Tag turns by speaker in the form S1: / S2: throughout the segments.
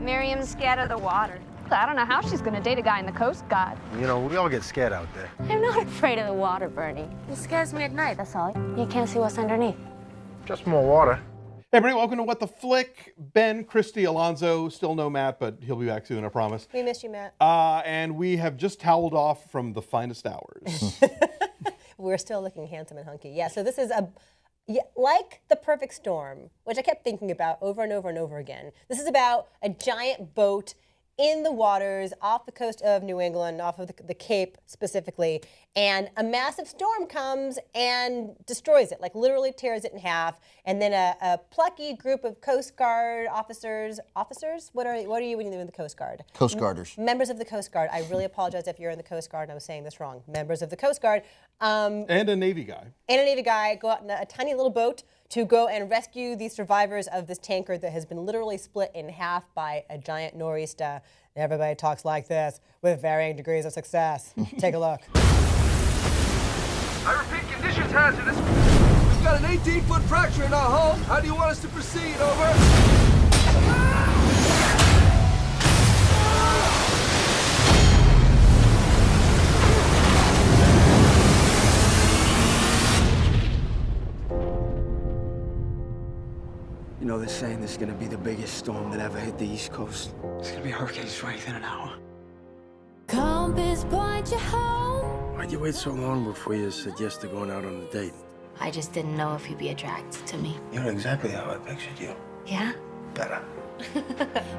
S1: Miriam's scared of the water. I don't know how she's gonna date a guy in the Coast Guard.
S2: You know, we all get scared out there.
S1: I'm not afraid of the water, Bernie. It scares me at night, that's all. You can't see what's underneath.
S2: Just more water.
S3: Hey everybody, welcome to What the Flick. Ben, Christy, Alonzo, still no Matt, but he'll be back soon, I promise.
S4: We missed you, Matt.
S3: And we have just toweled off from the finest hours.
S4: We're still looking handsome and hunky. Yeah, so this is like The Perfect Storm, which I kept thinking about over and over and over again. This is about a giant boat in the waters off the coast of New England, off of the Cape specifically, and a massive storm comes and destroys it, like literally tears it in half, and then a plucky group of Coast Guard officers, what are you when you're in the Coast Guard?
S5: Coast Guarders.
S4: Members of the Coast Guard. I really apologize if you're in the Coast Guard and I was saying this wrong. Members of the Coast Guard.
S3: And a Navy guy.
S4: And a Navy guy go out in a tiny little boat to go and rescue the survivors of this tanker that has been literally split in half by a giant nor'easter. Everybody talks like this with varying degrees of success. Take a look.
S6: I repeat, conditions hazardous. We've got an 18-foot fracture in our hull. How do you want us to proceed? Over.
S7: You know, they're saying this is gonna be the biggest storm that ever hit the East Coast.
S8: It's gonna be hurricane strength in an hour.
S9: Compass point you home.
S7: Why'd you wait so long before you said yes to going out on a date?
S9: I just didn't know if you'd be attracted to me.
S7: You're exactly how I pictured you.
S9: Yeah?
S7: Better.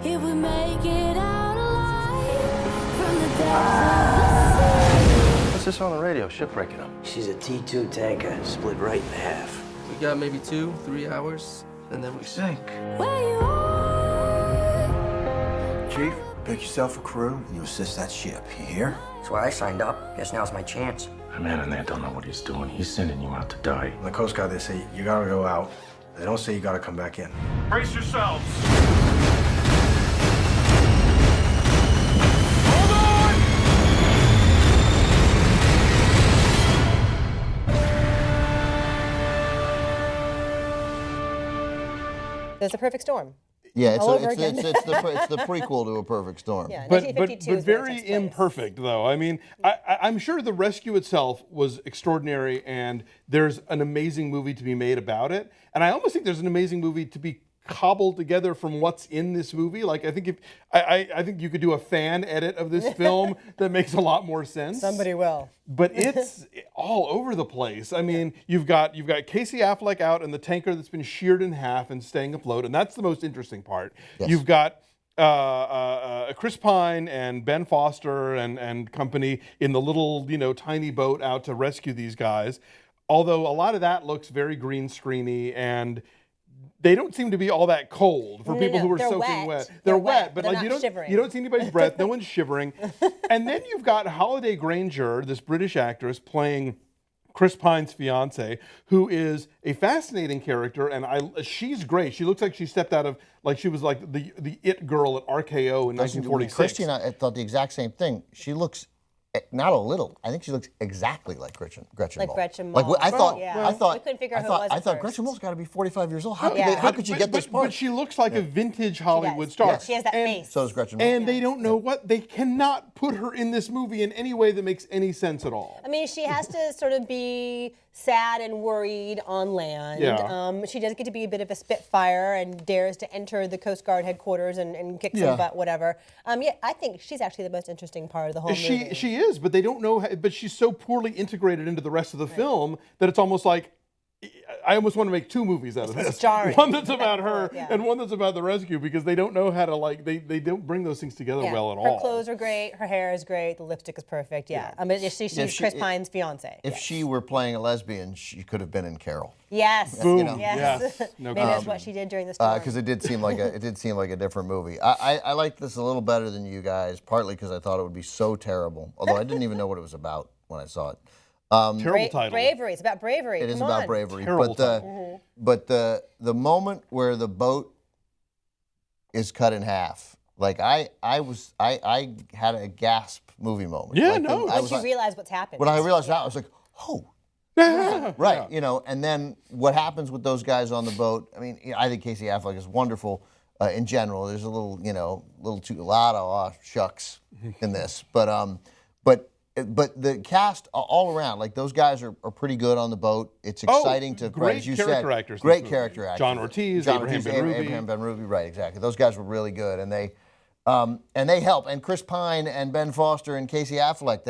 S9: If we make it out alive from the depths
S2: What's this on the radio? Ship breaking up.
S10: She's a T2 tanker, split right in half.
S6: We got maybe 2-3 hours, and then we sink.
S9: of where you are.
S10: Chief, pick yourself a crew and you assist that ship. You hear?
S11: That's why I signed up. Guess now's my chance.
S12: The man in there don't know what he's doing. He's sending you out to die.
S2: On the Coast Guard, they say you gotta go out. They don't say you gotta come back in.
S12: Brace yourselves.
S4: There's a perfect storm.
S5: Yeah,
S4: All over again.
S5: it's the prequel to A Perfect Storm.
S4: Yeah,
S3: But
S4: 1952 is when it
S3: very
S4: takes place.
S3: imperfect, though. I mean, I'm sure the rescue itself was extraordinary, and there's an amazing movie to be made about it. And I almost think there's an amazing movie to be cobbled together from what's in this movie. Like, I think I think you could do a fan edit of this film that makes a lot more sense.
S4: Somebody will.
S3: But it's all over the place. I mean, you've got Casey Affleck out in the tanker that's been sheared in half and staying afloat, and that's the most interesting part.
S5: Yes.
S3: You've got Chris Pine and Ben Foster and company in the little, tiny boat out to rescue these guys. Although a lot of that looks very green screeny, and they don't seem to be all that cold for people who are soaking wet. They're wet, but
S4: they're
S3: like
S4: not shivering.
S3: you don't see anybody's breath. No one's shivering. And then you've got Holliday Grainger, this British actress, playing Chris Pine's fiance, who is a fascinating character, and she's great. She looks like she stepped out of, like she was like the it girl at RKO in 1946.
S5: Christy and I thought the exact same thing. She looks not a little. I think she looks exactly like Gretchen
S4: Like
S5: Mol.
S4: Gretchen
S5: Like
S4: Mol.
S5: I thought.
S4: Yeah.
S5: I thought.
S4: We couldn't figure out
S5: I
S4: who it
S5: thought.
S4: was
S5: I
S4: at
S5: thought
S4: first.
S5: Gretchen Mol's got to be 45 years old. How could
S4: Yeah.
S5: how could she get this part?
S3: But she looks like a vintage Hollywood star.
S4: Yeah, she has that face.
S5: So does Gretchen Mol.
S3: And they don't know what, they cannot put her in this movie in any way that makes any sense at all.
S4: I mean, she has to sort of be sad and worried on land.
S3: Yeah.
S4: She does get to be a bit of a spitfire and dares to enter the Coast Guard headquarters and kick some butt, whatever. Yeah, I think she's actually the most interesting part of the whole movie.
S3: She is, but they don't know, but she's so poorly integrated into the rest of the film that it's almost like, I almost want to make two movies out of this.
S4: Starring.
S3: One that's about her and one that's about the rescue, because they don't know how to, like, they don't bring those things together well at all.
S4: Her clothes are great, her hair is great, the lipstick is perfect, I mean, she's Chris Pine's fiance.
S5: If she were playing a lesbian, she could have been in Carol.
S4: Yes.
S3: Boom.
S4: Yes.
S3: No
S4: Maybe that's what she did during the storm.
S5: Because it did seem like a different movie. I liked this a little better than you guys, partly because I thought it would be so terrible. Although I didn't even know what it was about when I saw it.
S3: Terrible title.
S4: Bravery. It's about bravery.
S5: It is
S4: Come
S5: about
S4: on.
S5: bravery.
S3: Terrible
S5: But the moment where the boat is cut in half, like I had a gasp movie moment.
S3: Yeah,
S5: like
S3: no.
S4: Once you realize what's happened.
S5: When I realized that, I was like, oh. Right, and then what happens with those guys on the boat? I mean, I think Casey Affleck is wonderful. in general. There's a little, a lot of shucks in this, but the cast all around, like those guys are pretty good on the boat. It's exciting to,
S3: great
S5: as you
S3: character
S5: said,
S3: actors.
S5: Great character actors.
S3: John Ortiz, Abraham
S5: Ben-Ruby, right? Exactly. Those guys were really good, and they help. And Chris Pine and Ben Foster and Casey Affleck,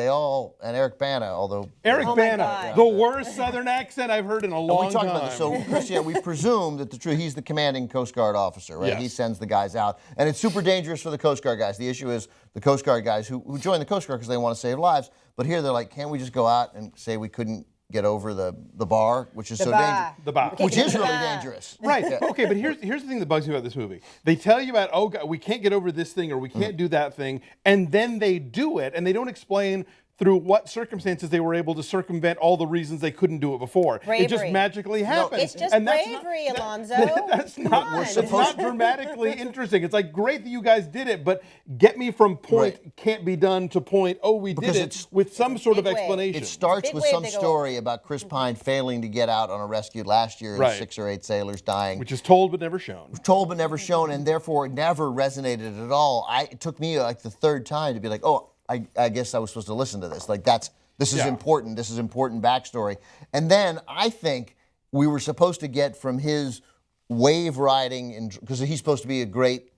S5: and Eric Bana, although
S3: Eric Bana, the worst Southern accent I've heard in a long time.
S5: About this. So, Chris, we presume that he's the commanding Coast Guard officer, right?
S3: Yes.
S5: He sends the guys out, and it's super dangerous for the Coast Guard guys. The issue is the Coast Guard guys who join the Coast Guard because they want to save lives, but here they're like, can't we just go out and say we couldn't get over the bar, which is dangerous.
S3: The bar.
S5: Which is really dangerous.
S3: Right. Okay, but here's the thing that bugs me about this movie. They tell you about, oh, God, we can't get over this thing or we can't do that thing, and then they do it, and they don't explain through what circumstances they were able to circumvent all the reasons they couldn't do it before.
S4: Bravery.
S3: It just magically happens.
S4: It's just
S3: and
S4: bravery, Alonzo.
S3: That's not dramatically interesting. It's like, great that you guys did it, but get me from point can't be done to point, oh, we did it with some sort of explanation.
S5: It starts with some story about Chris Pine failing to get out on a rescue last year and 6 or 8 sailors dying.
S3: Which is told but never shown.
S5: Told but never shown, and therefore it never resonated at all. It took me like the 3rd time to be like, oh, I guess I was supposed to listen to this. Like this is important. This is important backstory. And then I think we were supposed to get from his wave riding, because he's supposed to be a great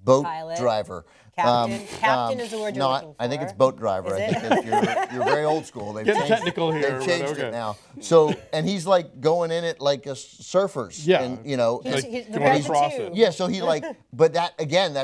S5: boat driver.
S4: Captain is the word you're looking for.
S5: I think it's boat driver.
S4: Is
S5: I think you're very old school. They've changed,
S3: technical here.
S5: They've changed it now. So, and he's like going in it like a surfers.
S3: Yeah.
S5: And,
S4: he's the
S5: yeah. So he but that again,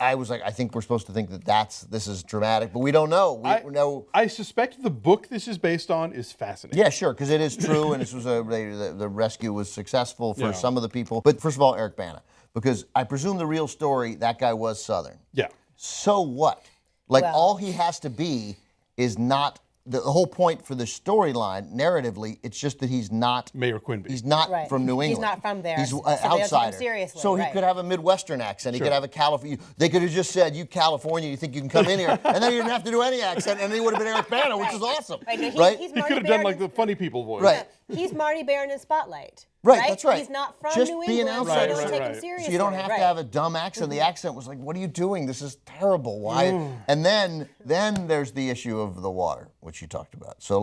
S5: I was like, I think we're supposed to think that this is dramatic, but we don't know.
S3: I suspect the book this is based on is fascinating.
S5: Yeah, sure, because it is true, and this was the rescue was successful for some of the people. But first of all, Eric Bana, because I presume the real story, that guy was Southern.
S3: Yeah.
S5: So what? All he has to be is not the whole point for the storyline, narratively. It's just that he's not
S3: Mayor Quimby.
S5: He's not from New England.
S4: He's not from there.
S5: He's an
S4: so they don't take him
S5: outsider.
S4: seriously,
S5: so he could have a Midwestern accent. He could have a California. They could have just said, "You California, you think you can come in here?" And then he didn't have to do any accent, and he would have been Eric Bana, which is awesome. Right?
S4: He's
S3: he could have done like the funny people voice.
S5: Right.
S4: He's Marty Baron in Spotlight.
S5: Right, that's right.
S4: He's not from
S5: Just
S4: New
S5: be an
S4: England,
S5: outsider.
S4: so don't take him seriously.
S5: So you don't have to have a dumb accent. The accent was like, what are you doing? This is terrible. Why? And then there's the issue of the water, which you talked about. So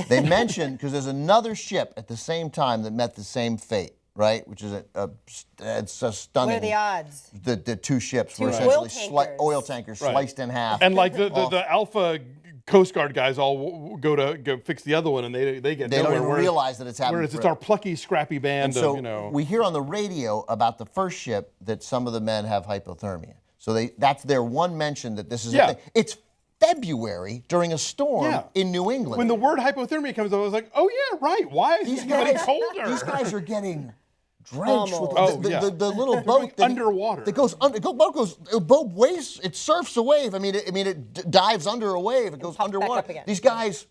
S5: they mentioned, because there's another ship at the same time that met the same fate, right? Which is it's a stunning.
S4: What are the odds?
S5: The 2 ships were
S4: oil
S5: essentially
S4: tankers.
S5: oil tankers sliced in half.
S3: And like the Alpha Coast Guard guys all go to fix the other one, and they get
S5: they
S3: nowhere.
S5: don't even realize that it's happening.
S3: Whereas it's our plucky, scrappy band of,
S5: we hear on the radio about the first ship that some of the men have hypothermia. So that's their one mention that this is a thing. It's February during a storm in New England.
S3: When the word hypothermia comes up, I was like, oh yeah, right. Why is it getting colder?
S5: These guys are getting drenched with the little
S3: They're
S5: boat
S3: underwater.
S5: That goes under. Boat waves. It surfs a wave. I mean, it dives under a wave. It goes underwater. These guys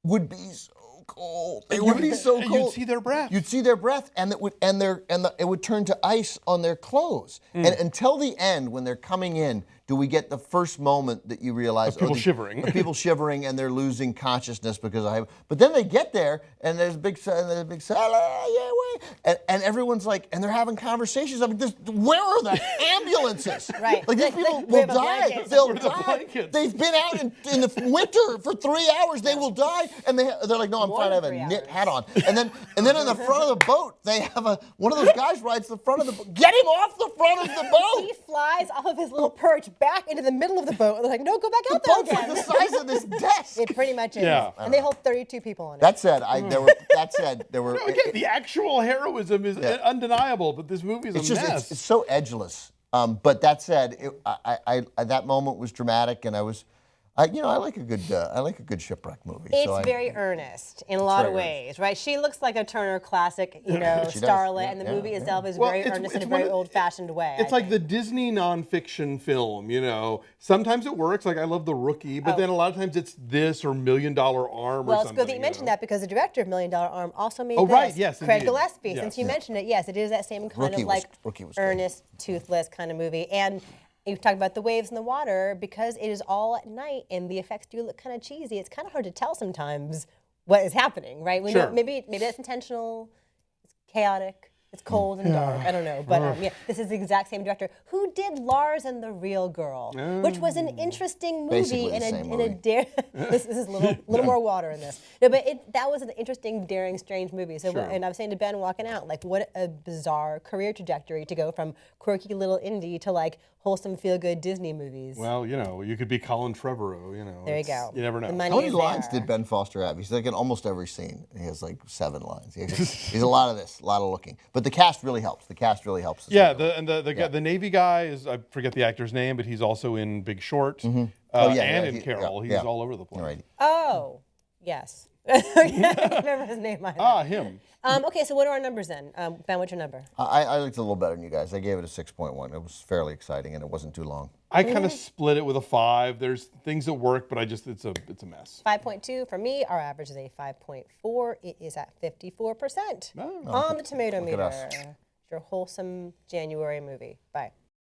S5: would be so cold. They would be so cold.
S3: You'd see their breath.
S5: You'd see their breath, and it would turn to ice on their clothes. And until the end, when they're coming in, do we get the first moment that you realize
S3: people shivering,
S5: and they're losing consciousness because of. But then they get there, and there's a big and everyone's like, and they're having conversations. I mean, where are the ambulances?
S4: Right.
S5: Like these people will die. They'll die. They've been out in the winter for 3 hours. They will die, and they're like, no, I'm fine. I have a knit hat on. And then in the front of the boat, they have one of those guys rides the front of the boat. Get him off the front of the boat.
S4: He flies off of his little perch back into the middle of the boat. They're like, no, go back out there
S5: again. The boat's like the size of this desk.
S4: It pretty much is.
S3: Yeah.
S4: And they hold 32 people on it.
S5: That said, there were.
S3: No, again, the actual heroism is undeniable, but this movie is a mess.
S5: It's so edgeless. But that said, that moment was dramatic, and I like a good shipwreck movie.
S4: It's very earnest in a lot of ways, right? She looks like a Turner classic, starlet, and the movie itself is very earnest in a very old-fashioned way.
S3: It's like the Disney nonfiction film, Sometimes it works, like I love The Rookie, but then a lot of times it's this or $1 Million Arm or something.
S4: Well, it's good that you mentioned that, because the director of $1 Million Arm also made this.
S3: Oh, right, yes,
S4: Craig
S3: indeed.
S4: Gillespie. Yes. Since you mentioned it, yes, it is that same kind of
S5: Rookie was
S4: earnest, toothless kind of movie. And you talk about the waves in the water, because it is all at night and the effects do look kind of cheesy. It's kind of hard to tell sometimes what is happening, right? Maybe that's intentional. It's chaotic. It's cold and dark. I don't know, but yeah, this is the exact same director who did Lars and the Real Girl, which was an interesting movie.
S5: Basically the same movie.
S4: This is a little more water in this. No, but that was an interesting, daring, strange movie. So, and I was saying to Ben walking out, like, what a bizarre career trajectory to go from quirky little indie to like wholesome, feel-good Disney movies.
S3: Well, you know, you could be Colin Trevorrow. You know,
S4: there you go.
S3: You never know.
S4: The money
S5: How many
S4: is
S5: lines
S4: there.
S5: did Ben Foster have? He's like in almost every scene. He has like 7 lines. He's a lot of this, a lot of looking. But the cast really helps. The cast really helps.
S3: Yeah, the Navy guy is, I forget the actor's name, but he's also in Big Short and in Carol. He's all over the place.
S5: Right.
S4: Oh, yes. I can't remember his name either.
S3: Him.
S4: Okay, so what are our numbers then? Ben, what's your number?
S5: I liked it a little better than you guys. I gave it a 6.1. It was fairly exciting and it wasn't too long.
S3: I kind of split it with a 5. There's things that work, but it's a mess.
S4: 5.2 for me. Our average is a 5.4. It is at 54% on the tomato meter. Your wholesome January movie. Bye.